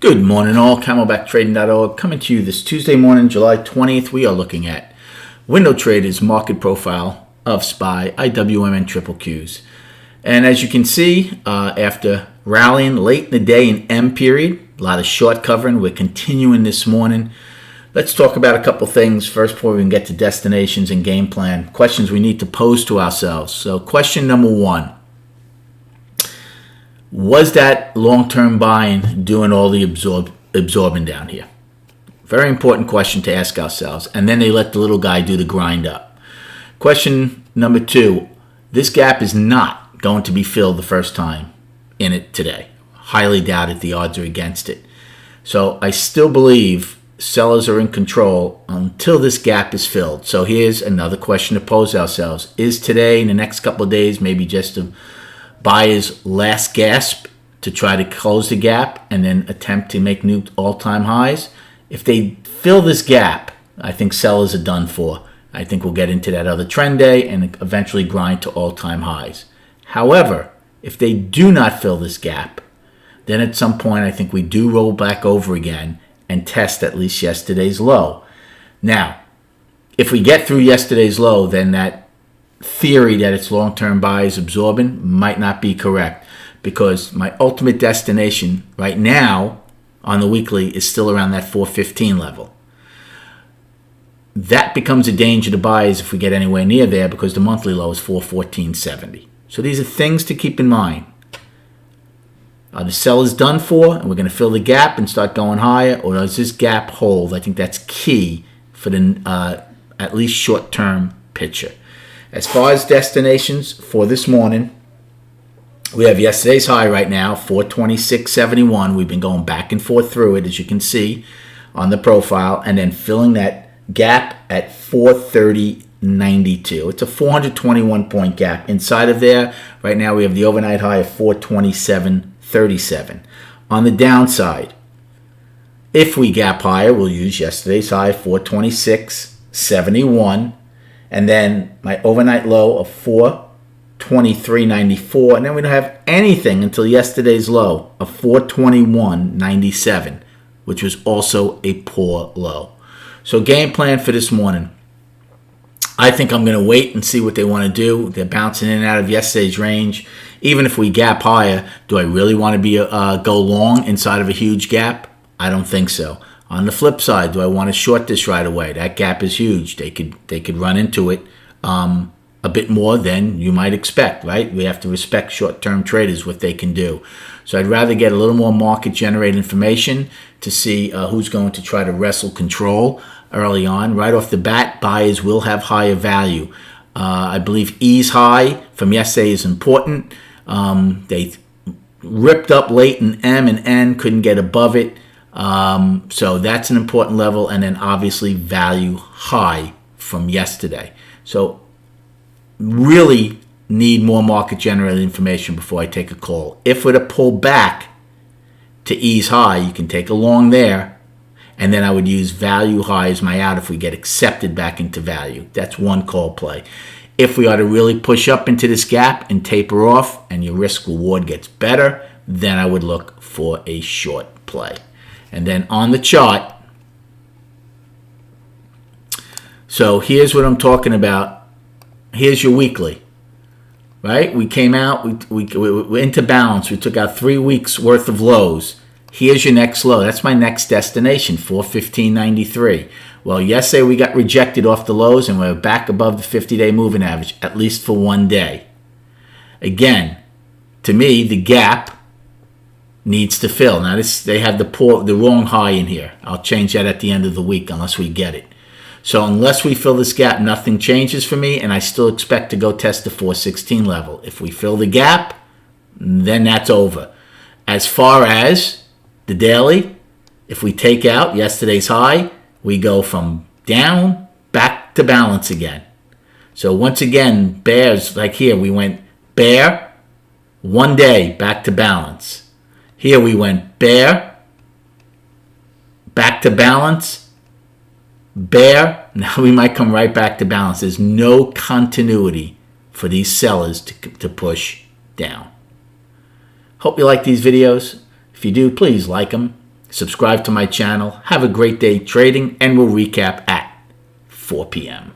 Good morning all, CamelbackTrading.org coming to you this Tuesday morning, July 20th. We are looking at Window Trader's market profile of SPY, IWM, and triple Qs. And as you can see, after rallying late in the day in M period, a lot of short covering, we're continuing this morning. Let's talk about a couple things first before we can get to destinations and game plan. Questions we need to pose to ourselves. So question number one. Was that long-term buying doing all the absorbing down here? Very important question to ask ourselves. And then they let the little guy do the grind up. Question number two. This gap is not going to be filled the first time in it today. Highly doubt it. The odds are against it. So I still believe sellers are in control until this gap is filled. So here's another question to pose ourselves. Is today, in the next couple of days, maybe just a buyer's last gasp to try to close the gap and then attempt to make new all-time highs? If they fill this gap, I think sellers are done for. I think we'll get into that other trend day and eventually grind to all-time highs. However, if they do not fill this gap, then at some point I think we do roll back over again and test at least yesterday's low. Now, if we get through yesterday's low, then that theory that it's long-term buyers absorbing might not be correct, because my ultimate destination right now on the weekly is still around that 415 level. That becomes a danger to buyers if we get anywhere near there, because the monthly low is 414.70. So these are things to keep in mind. Are the sellers done for and we're going to fill the gap and start going higher, or does this gap hold? I think that's key for the at least short-term picture. As far as destinations for this morning, we have yesterday's high right now, 426.71. We've been going back and forth through it, as you can see on the profile, and then filling that gap at 430.92. It's a 421-point gap. Inside of there, right now we have the overnight high of 427.37. On the downside, if we gap higher, we'll use yesterday's high, 426.71. And then my overnight low of 423.94. And then we don't have anything until yesterday's low of 421.97, which was also a poor low. So game plan for this morning. I think I'm going to wait and see what they want to do. They're bouncing in and out of yesterday's range. Even if we gap higher, do I really want to be go long inside of a huge gap? I don't think so. On the flip side, do I want to short this right away? That gap is huge. They could run into it a bit more than you might expect, right? We have to respect short-term traders, what they can do. So I'd rather get a little more market-generated information to see who's going to try to wrestle control early on. Right off the bat, buyers will have higher value. I believe E's high from yesterday is important. They ripped up late in M and N, couldn't get above it. So that's an important level, and then obviously value high from yesterday. So really need more market generated information before I take a call. If we're to pull back to E's high, you can take a long there, and then I would use value high as my out if we get accepted back into value. That's one call play. If we are to really push up into this gap and taper off and your risk reward gets better, then I would look for a short play. And then on the chart, so here's what I'm talking about. Here's your weekly, right? We came out, we into balance. We took out 3 weeks worth of lows. Here's your next low. That's my next destination, 415.93. Well, yesterday we got rejected off the lows and we're back above the 50-day moving average, at least for one day. Again, to me, the gap needs to fill. Now they have the wrong high in here. I'll change that at the end of the week unless we get it. So unless we fill this gap, nothing changes for me, and I still expect to go test the 416 level. If we fill the gap, then that's over. As far as the daily, if we take out yesterday's high, we go from down back to balance again. So once again, bears, like here, we went bear, one day back to balance. Here we went bear, back to balance, bear. Now we might come right back to balance. There's no continuity for these sellers to push down. Hope you like these videos. If you do, please like them. Subscribe to my channel. Have a great day trading, and we'll recap at 4 p.m.